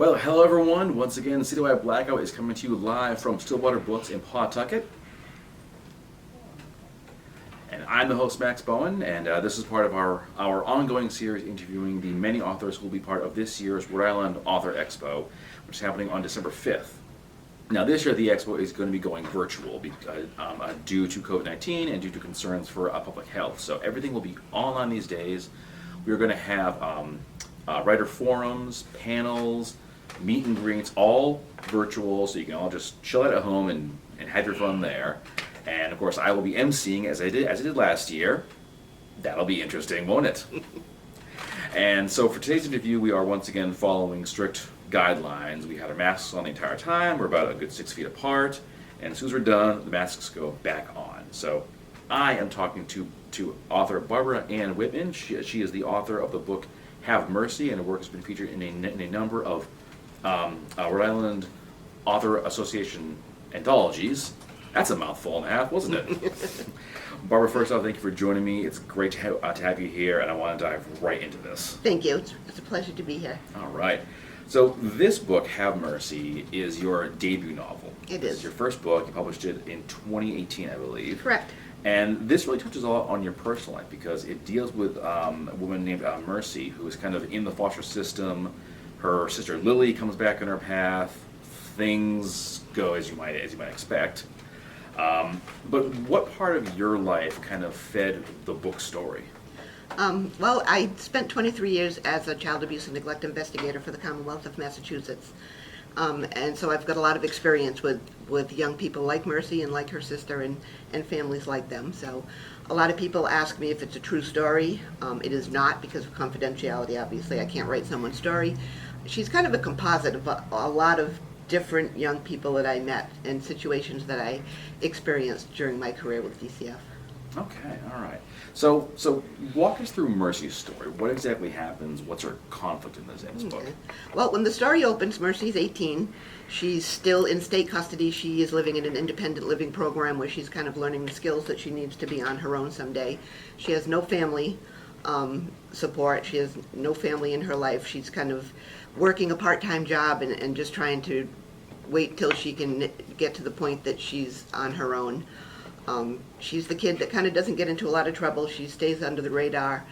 Well, hello everyone. Once again, Citywide Blackout is coming to you live from Stillwater Books in Pawtucket. And I'm the host, Max Bowen, and this is part of our ongoing series interviewing the many authors who will be part of this year's Rhode Island Author Expo, which is happening on December 5th. Now, this year the expo is going to be going virtual because, due to COVID-19 and due to concerns for public health. So everything will be online these days. We're going to have writer forums, panels, meet and greets, all virtual, so you can all just chill out at home and have your fun there. And of course, I will be emceeing as I did last year. That'll be interesting, won't it? And so for today's interview, we are once again following strict guidelines. We had our masks on the entire time. We're about a good 6 feet apart. And as soon as we're done, the masks go back on. So I am talking to author Barbara Ann Whitman. She is the author of the book Have Mercy, and her work has been featured in a number of Rhode Island Author Association anthologies. That's a mouthful and a half, wasn't it? Barbara, first off, thank you for joining me. It's great to have you here, and I want to dive right into this. Thank you. It's a pleasure to be here. All right. So this book, Have Mercy, is your debut novel. It It's is. your first book. You published it in 2018, I believe. Correct. And this really touches a lot on your personal life because it deals with a woman named Mercy, who is kind of in the foster system. Her sister Lily comes back in her path. Things go as you might expect. But what part of your life kind of fed the book story? Well, I spent 23 years as a child abuse and neglect investigator for the Commonwealth of Massachusetts. And so I've got a lot of experience with young people like Mercy and like her sister and families like them. So a lot of people ask me if it's a true story. It is not, because of confidentiality, obviously. I can't write someone's story. She's kind of a composite of a lot of different young people that I met and situations that I experienced during my career with DCF. Okay, all right. So walk us through Mercy's story. What exactly happens? What's her conflict in this book? Okay. Well, when the story opens, Mercy's 18. She's still in state custody. She is living in an independent living program where she's kind of learning the skills that she needs to be on her own someday. She has no family support. She has no family in her life. She's kind of working a part-time job and just trying to wait till she can get to the point that she's on her own. She's the kid that kind of doesn't get into a lot of trouble. She stays under the radar.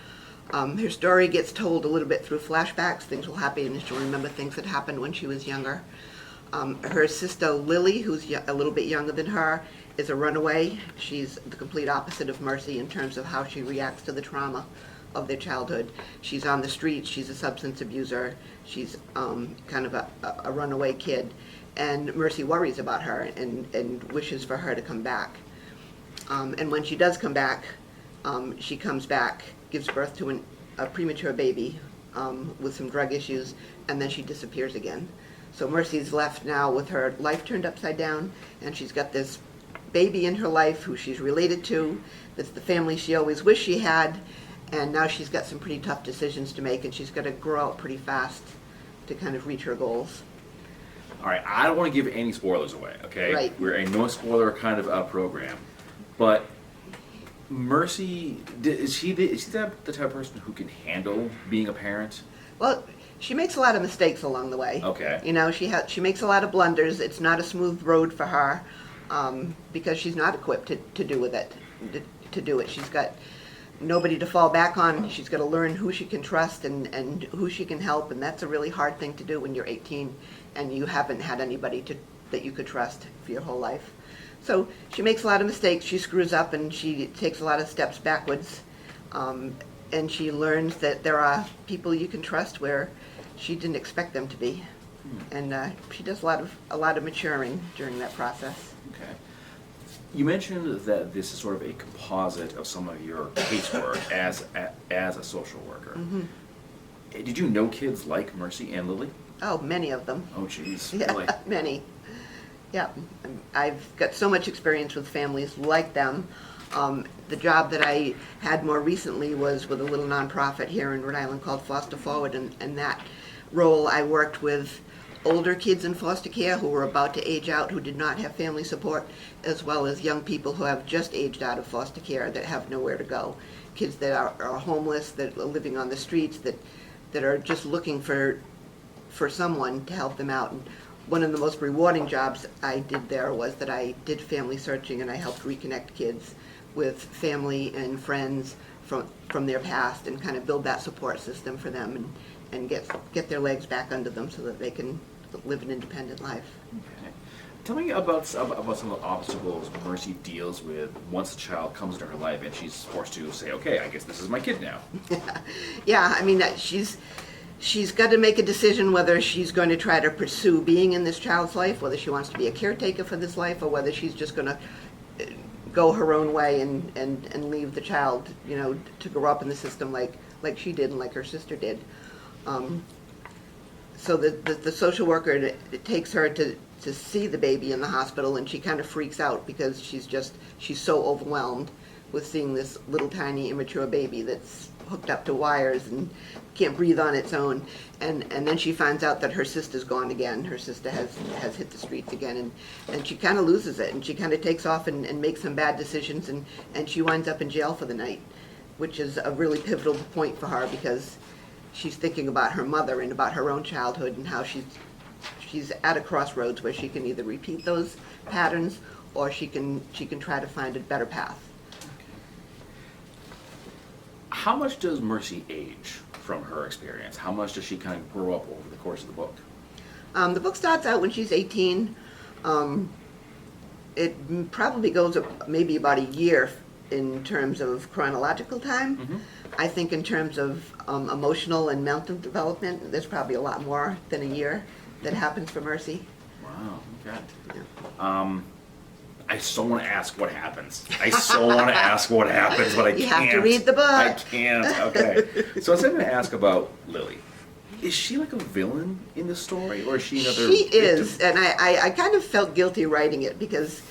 Her story gets told a little bit through flashbacks. Things will happen and she'll remember things that happened when she was younger. Her sister Lily, who's a little bit younger than her, is a runaway. She's the complete opposite of Mercy in terms of how she reacts to the trauma of their childhood. She's on the streets. She's a substance abuser. She's kind of a runaway kid. And Mercy worries about her and wishes for her to come back. And when she does come back, she comes back, gives birth to a premature baby with some drug issues, and then she disappears again. So Mercy's left now with her life turned upside down, and she's got this baby in her life who she's related to, that's the family she always wished she had, and now she's got some pretty tough decisions to make, and she's got to grow up pretty fast to kind of reach her goals. All right, I don't want to give any spoilers away, okay? Right. We're a no-spoiler kind of program. But Mercy, is she the type of person who can handle being a parent? Well, she makes a lot of mistakes along the way. Okay. You know, she makes a lot of blunders. It's not a smooth road for her because she's not equipped to do it. She's got nobody to fall back on. She's got to learn who she can trust and who she can help, and that's a really hard thing to do when you're 18 and you haven't had anybody that you could trust for your whole life. So she makes a lot of mistakes, she screws up, and she takes a lot of steps backwards. And she learns that there are people you can trust where she didn't expect them to be. And she does a lot of maturing during that process. Okay. You mentioned that this is sort of a composite of some of your casework as a social worker. Mm-hmm. Did you know kids like Mercy and Lily? Oh, many of them. Oh, geez. Yeah, Really? many. Yeah, I've got so much experience with families like them. The job that I had more recently was with a little nonprofit here in Rhode Island called Foster Forward, and that role I worked with older kids in foster care who were about to age out, who did not have family support, as well as young people who have just aged out of foster care that have nowhere to go. Kids that are homeless, that are living on the streets, that are just looking for for someone to help them out. And one of the most rewarding jobs I did there was that I did family searching, and I helped reconnect kids with family and friends from their past, and kind of build that support system for them, and get their legs back under them so that they can live an independent life. Okay. Tell me about some of the obstacles Mercy deals with once a child comes into her life and she's forced to say, okay, I guess this is my kid now. Yeah, I mean, she's got to make a decision whether she's going to try to pursue being in this child's life, whether she wants to be a caretaker for this life, or whether she's just going to go her own way and leave the child, to grow up in the system like she did and like her sister did. So the social worker, it takes her to see the baby in the hospital, and she kind of freaks out because she's so overwhelmed with seeing this little tiny immature baby that's hooked up to wires and can't breathe on its own. And then she finds out that her sister's gone again. Her sister has hit the streets again, and she kind of loses it, and she kind of takes off and makes some bad decisions, and she winds up in jail for the night, which is a really pivotal point for her, because she's thinking about her mother and about her own childhood, and how she's at a crossroads where she can either repeat those patterns, or she can try to find a better path. How much does Mercy age from her experience? How much does she kind of grow up over the course of the book? The book starts out when she's 18. It probably goes up maybe about a year in terms of chronological time. Mm-hmm. I think in terms of emotional and mental development, there's probably a lot more than a year that happens for Mercy. Wow, okay. Yeah. I so want to ask what happens. I so want to ask what happens, but I can't. You have to read the book. I can't. Okay. So I was going to ask about Lily. Is she like a villain in this story, or is she another She victim? is, and I kind of felt guilty writing it, because,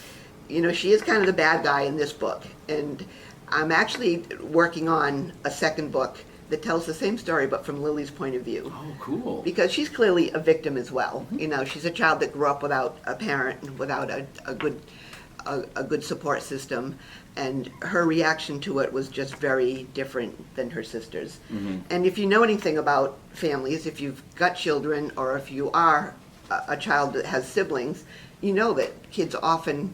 she is kind of the bad guy in this book. And I'm actually working on a second book that tells the same story, but from Lily's point of view. Oh, cool. Because she's clearly a victim as well. She's a child that grew up without a parent and without a good support system, and her reaction to it was just very different than her sister's. Mm-hmm. And if you know anything about families, if you've got children, or if you are a child that has siblings, you know that kids often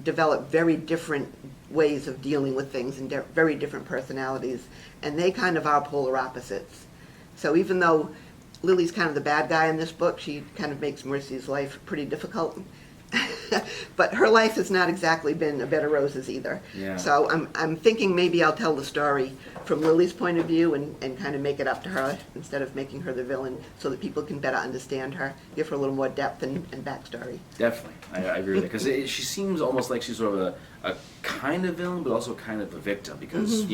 develop very different ways of dealing with things, and very different personalities, and they kind of are polar opposites. So even though Lily's kind of the bad guy in this book, she kind of makes Mercy's life pretty difficult. But her life has not exactly been a bed of roses either. Yeah. So I'm thinking maybe I'll tell the story from Lily's point of view, and kind of make it up to her instead of making her the villain, so that people can better understand her, give her a little more depth and backstory. Definitely. I agree with it. Because she seems almost like she's sort of a kind of villain, but also kind of a victim, because,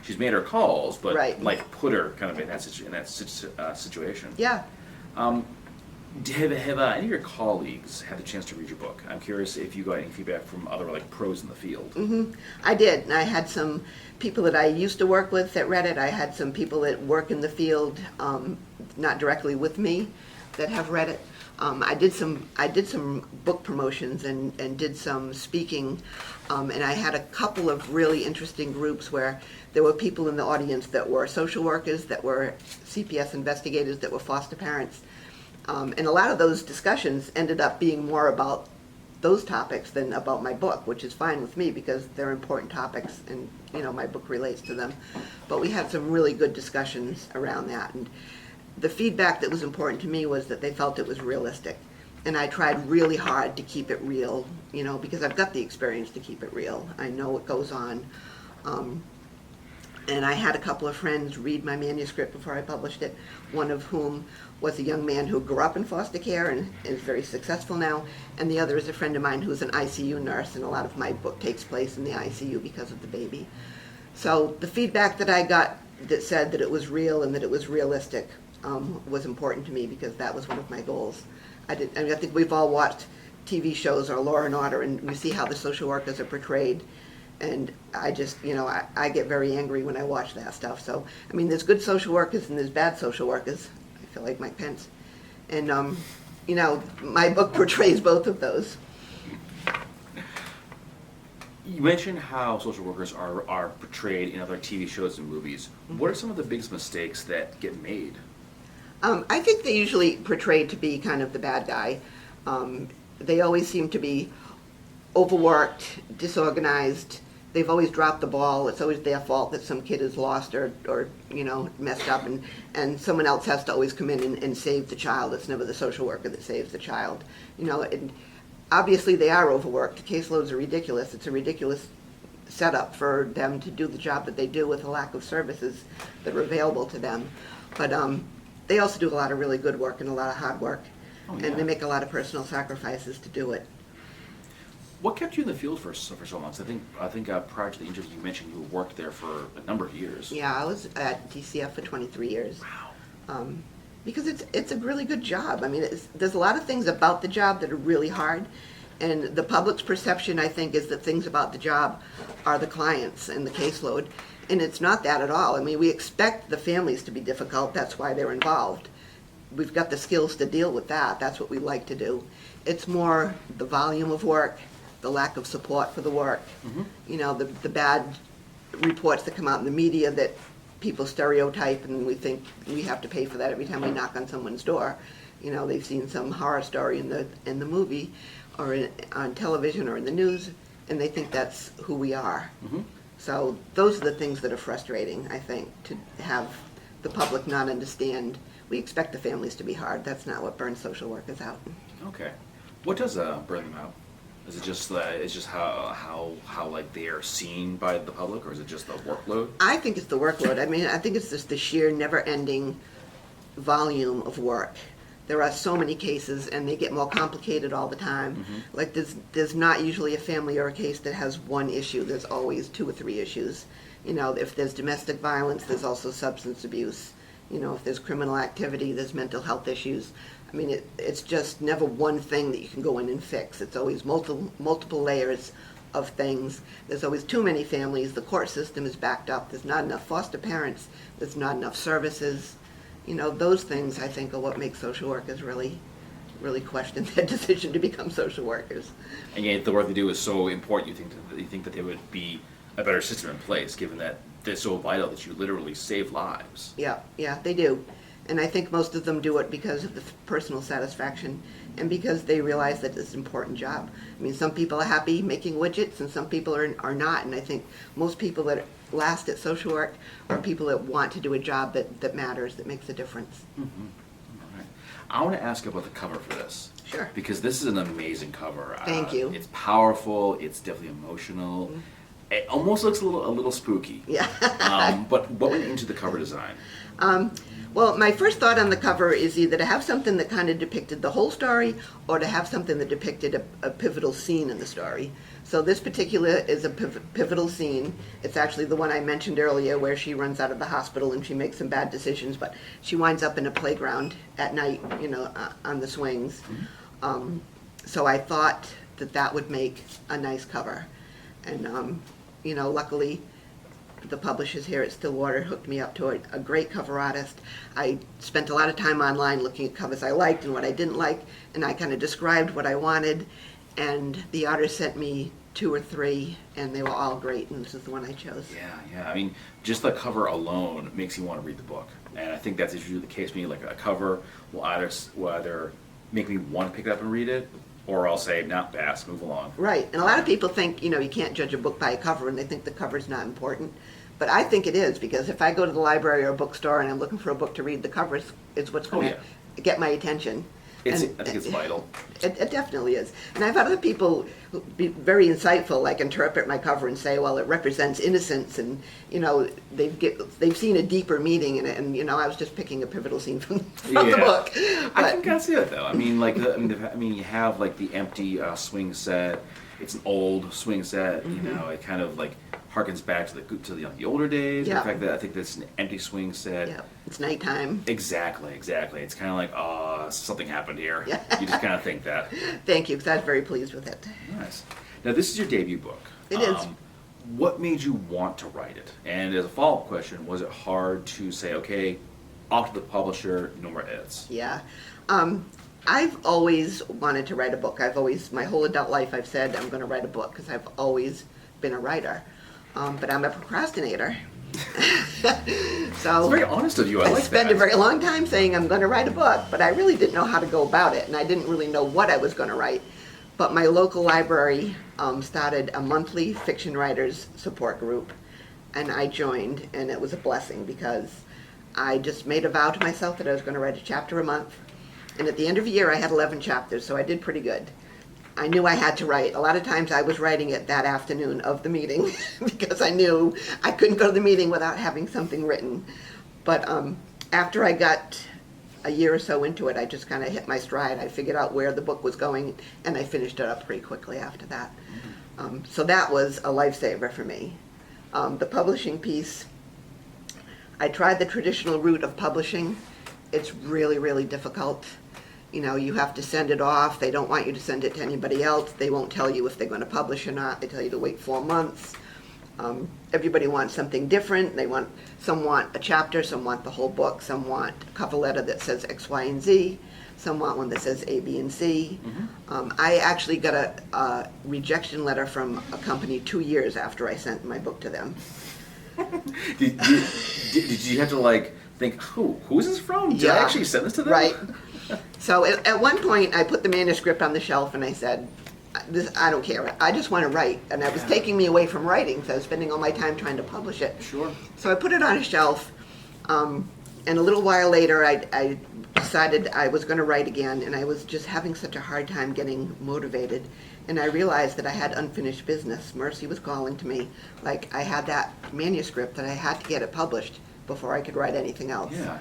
she's made her calls, but Right. life put her kind of in that situation. Yeah. Have any of your colleagues had the chance to read your book? I'm curious if you got any feedback from other pros in the field. I did. I had some people that I used to work with that read it. I had some people that work in the field, not directly with me, that have read it. I did some book promotions and did some speaking, and I had a couple of really interesting groups where there were people in the audience that were social workers, that were CPS investigators, that were foster parents. And a lot of those discussions ended up being more about those topics than about my book, which is fine with me, because they're important topics, and my book relates to them. But we had some really good discussions around that, and the feedback that was important to me was that they felt it was realistic. And I tried really hard to keep it real, because I've got the experience to keep it real. I know what goes on. And I had a couple of friends read my manuscript before I published it, one of whom was a young man who grew up in foster care and is very successful now, and the other is a friend of mine who's an ICU nurse, and a lot of my book takes place in the ICU because of the baby. So the feedback that I got that said that it was real and that it was realistic was important to me, because that was one of my goals. I think we've all watched TV shows or Law and Order, and we see how the social workers are portrayed. And I just, I get very angry when I watch that stuff. So, there's good social workers and there's bad social workers. I feel like Mike Pence. And, my book portrays both of those. You mentioned how social workers are portrayed in other TV shows and movies. What are some of the biggest mistakes that get made? I think they usually portrayed to be kind of the bad guy. They always seem to be overworked, disorganized. They've always dropped the ball. It's always their fault that some kid is lost or messed up, and someone else has to always come in and save the child. It's never the social worker that saves the child. And obviously they are overworked. The caseloads are ridiculous. It's a ridiculous setup for them to do the job that they do with a lack of services that are available to them. But they also do a lot of really good work and a lot of hard work, Oh, yeah. and they make a lot of personal sacrifices to do it. What kept you in the field for so long? 'Cause I think prior to the interview you mentioned you worked there for a number of years. Yeah, I was at DCF for 23 years. Wow. Because it's a really good job. I mean, there's a lot of things about the job that are really hard, and the public's perception, I think, is that things about the job are the clients and the caseload, and it's not that at all. I mean, we expect the families to be difficult. That's why they're involved. We've got the skills to deal with that. That's what we like to do. It's more the volume of work, the lack of support for the work, the bad reports that come out in the media that people stereotype, and we think we have to pay for that every time we knock on someone's door. They've seen some horror story in the movie or on television or in the news, and they think that's who we are. Mm-hmm. So those are the things that are frustrating, I think, to have the public not understand. We expect the families to be hard. That's not what burns social workers out. Okay. What does burn them out? Is it just how like they are seen by the public, or is it just the workload? I think it's the workload. I mean, I think it's just the sheer never-ending volume of work. There are so many cases, and they get more complicated all the time. Mm-hmm. Like there's not usually a family or a case that has one issue. There's always 2 or 3 issues. If there's domestic violence, there's also substance abuse. If there's criminal activity, there's mental health issues. I mean, it's just never one thing that you can go in and fix. It's always multiple layers of things. There's always too many families. The court system is backed up. There's not enough foster parents. There's not enough services. Those things, I think, are what make social workers really question their decision to become social workers. And yet the work they do is so important. You think that there would be a better system in place, given that they're so vital that you literally save lives. Yeah, they do. And I think most of them do it because of the personal satisfaction and because they realize that it's an important job. I mean, some people are happy making widgets and some people are not. And I think most people that last at social work are people that want to do a job that matters, that makes a difference. Mm-hmm. All right. I want to ask about the cover for this. Sure. Because this is an amazing cover. Thank you. It's powerful. It's definitely emotional. Mm-hmm. It almost looks a little spooky. Yeah. But what went into the cover design? Well, my first thought on the cover is either to have something that kind of depicted the whole story or to have something that depicted a pivotal scene in the story. So this particular is a pivotal scene. It's actually the one I mentioned earlier where she runs out of the hospital and she makes some bad decisions, but she winds up in a playground at night, on the swings. Mm-hmm. So I thought that would make a nice cover. And, luckily, the publishers here at Stillwater hooked me up to a great cover artist. I spent a lot of time online looking at covers I liked and what I didn't like, and I kind of described what I wanted, and the artist sent me 2 or 3, and they were all great, and this is the one I chose. Yeah. I mean, just the cover alone makes you want to read the book, and I think that's usually the case with me. Like a cover will either make me want to pick it up and read it, or I'll say, not pass, move along. Right, and a lot of people think, you can't judge a book by a cover, and they think the cover's not important. But I think it is, because if I go to the library or a bookstore and I'm looking for a book to read, the cover is what's going to get my attention. I think it's vital. It definitely is. And I've had other people who be very insightful, like interpret my cover and say, well, it represents innocence, and they've seen a deeper meaning in it. And I was just picking a pivotal scene from the book. But I can kind of see that though. I mean, you have like the empty swing set. It's an old swing set. Mm-hmm. It kind of like harkens back to the older days. Yeah. The fact that I think that's an empty swing set. Yeah, it's nighttime. Exactly. It's kind of like, something happened here. Yeah. You just kind of think that. Thank you, because I was very pleased with it. Nice. Now, this is your debut book. It is. What made you want to write it? And as a follow-up question, was it hard to say, okay, off to the publisher, no more edits? Yeah. I've always wanted to write a book. My whole adult life, I've said I'm going to write a book because I've always been a writer. But I'm a procrastinator. So It's very honest of you. I like spent that. a very long time saying I'm going to write a book, but I really didn't know how to go about it, and I didn't really know what I was going to write. But my local library started a monthly fiction writers support group, and I joined, and it was a blessing because I just made a vow to myself that I was going to write a chapter a month. And at the end of the year, I had 11 chapters, so I did pretty good. I knew I had to write. A lot of times I was writing it that afternoon of the meeting because I knew I couldn't go to the meeting without having something written. But after I got a year or so into it, I just kind of hit my stride. I figured out where the book was going, and I finished it up pretty quickly after that. So that was a lifesaver for me. The publishing piece, I tried the traditional route of publishing. It's really, really difficult. You know, you have to send it off. They don't want you to send it to anybody else. They won't tell you if they're going to publish or not. They tell you to wait 4 months. Everybody wants something different. Some want a chapter, some want the whole book, some want a cover letter that says X, Y, and Z, some want one that says A, B, and C. I actually got a rejection letter from a company 2 years after I sent my book to them. Did you have to like think, who is this from? Did I actually send this to them? Right. So at one point, I put the manuscript on the shelf and I said, I don't care. I just want to write. And it was taking me away from writing, so I was spending all my time trying to publish it. Sure. So I put it on a shelf, and a little while later, I decided I was going to write again, and I was just having such a hard time getting motivated. And I realized that I had unfinished business. Mercy was calling to me, like I had that manuscript that I had to get it published before I could write anything else. Yeah.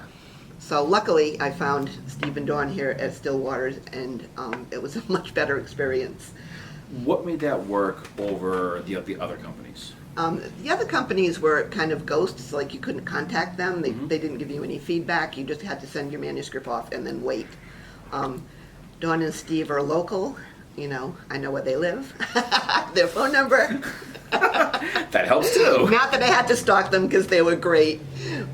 So luckily, I found Stephen Dawn here at Stillwater, and it was a much better experience. What made that work over the other companies? The other companies were kind of ghosts, like you couldn't contact them. They didn't give you any feedback. You just had to send your manuscript off and then wait. Dawn and Steve are local. You know, I know where they live. Their phone number. That helps too. Not that I had to stalk them because they were great,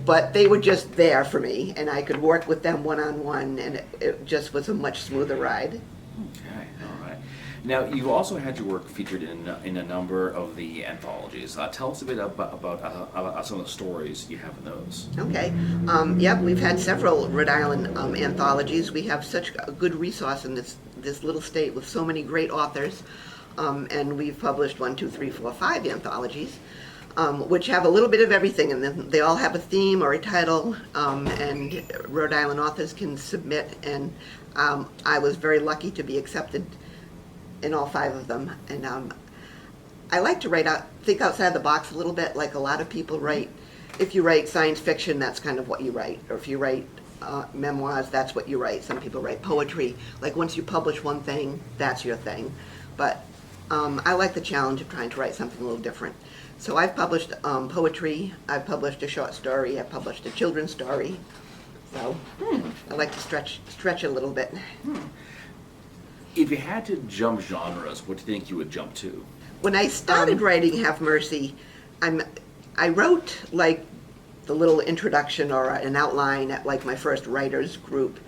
but they were just there for me, and I could work with them one-on-one, and it just was a much smoother ride. Okay, all right. Now, you've also had your work featured in a number of the anthologies. Tell us a bit about some of the stories you have in those. Okay. Yep, we've had several Rhode Island anthologies. We have such a good resource in this little state with so many great authors. And we've published 1, 2, 3, 4, 5 anthologies, which have a little bit of everything in them. They all have a theme or a title, and Rhode Island authors can submit, and I was very lucky to be accepted in all 5 of them. And I like to think outside the box a little bit, like a lot of people write. If you write science fiction, that's kind of what you write. Or if you write memoirs, that's what you write. Some people write poetry. Like once you publish one thing, that's your thing. But I like the challenge of trying to write something a little different. So I've published poetry, I've published a short story, I've published a children's story. So I like to stretch a little bit. If you had to jump genres, what do you think you would jump to? When I started writing Have Mercy, I wrote like the little introduction or an outline at like my first writers group,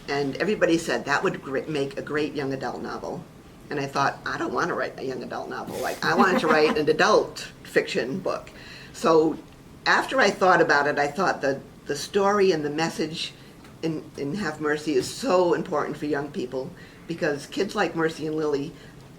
and everybody said that would make a great young adult novel. And I thought, I don't want to write a young adult novel. Like, I wanted to write an adult fiction book. So after I thought about it, I thought the story and the message in Have Mercy is so important for young people, because kids like Mercy and Lily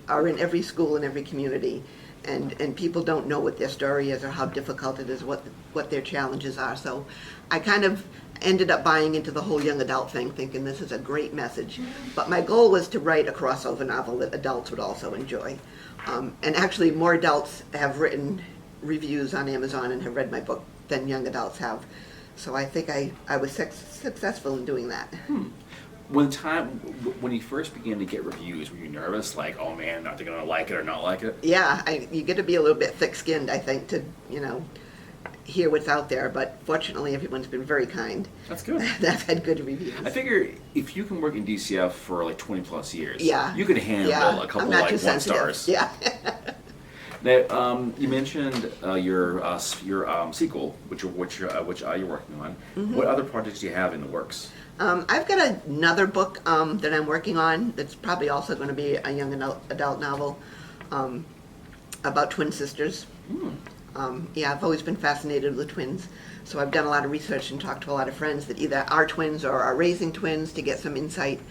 are in every school in every community, and people don't know what their story is or how difficult it is, what their challenges are. So I kind of ended up buying into the whole young adult thing, thinking this is a great message. But my goal was to write a crossover novel that adults would also enjoy. And actually more adults have written reviews on Amazon and have read my book than young adults have. So I think I was successful in doing that. When you first began to get reviews, were you nervous? Like, oh man, are they going to like it or not like it? Yeah, you get to be a little bit thick-skinned, I think, to, hear what's out there, but fortunately everyone's been very kind. That's good. I've had good reviews. I figure if you can work in DCF for like 20 plus years, yeah, you can handle a couple like 1 stars. Yeah. Now, you mentioned your sequel, which you're working on. Mm-hmm. What other projects do you have in the works? I've got another book that I'm working on that's probably also going to be a young adult novel about twin sisters. Yeah, I've always been fascinated with twins. So I've done a lot of research and talked to a lot of friends that either are twins or are raising twins to get some insight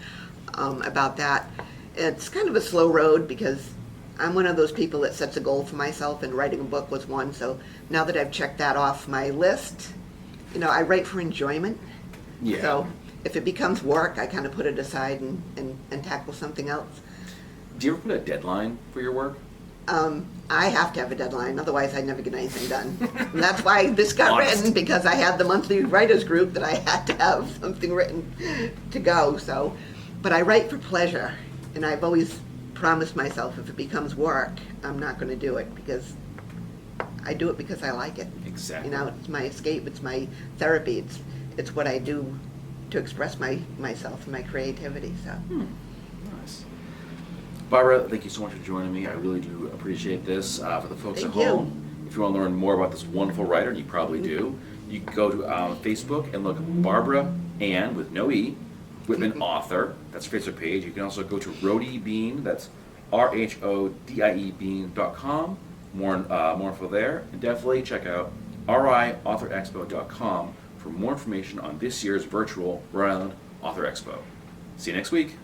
about that. It's kind of a slow road because I'm one of those people that sets a goal for myself, and writing a book was one. So now that I've checked that off my list, I write for enjoyment. Yeah. So if it becomes work, I kind of put it aside and tackle something else. Do you ever put a deadline for your work? I have to have a deadline, otherwise I never get anything done. And that's why this got Honest. written, because I had the monthly writers group that I had to have something written to go. So, but I write for pleasure, and I've always promised myself if it becomes work, I'm not going to do it, because I do it because I like it. Exactly. It's my escape, it's my therapy, it's what I do to express myself and my creativity. So. Nice. Barbara, thank you so much for joining me. I really do appreciate this. For the folks Thank at home, if you want to learn more about this wonderful writer, and you probably do, you can go to Facebook and look Barbara Ann with no E, Whitman author. That's her Facebook page. You can also go to Rhodie Bean, that's RHODIE Bean.com. More info there. And definitely check out RIAuthorExpo.com for more information on this year's virtual Rhode Island Author Expo. See you next week.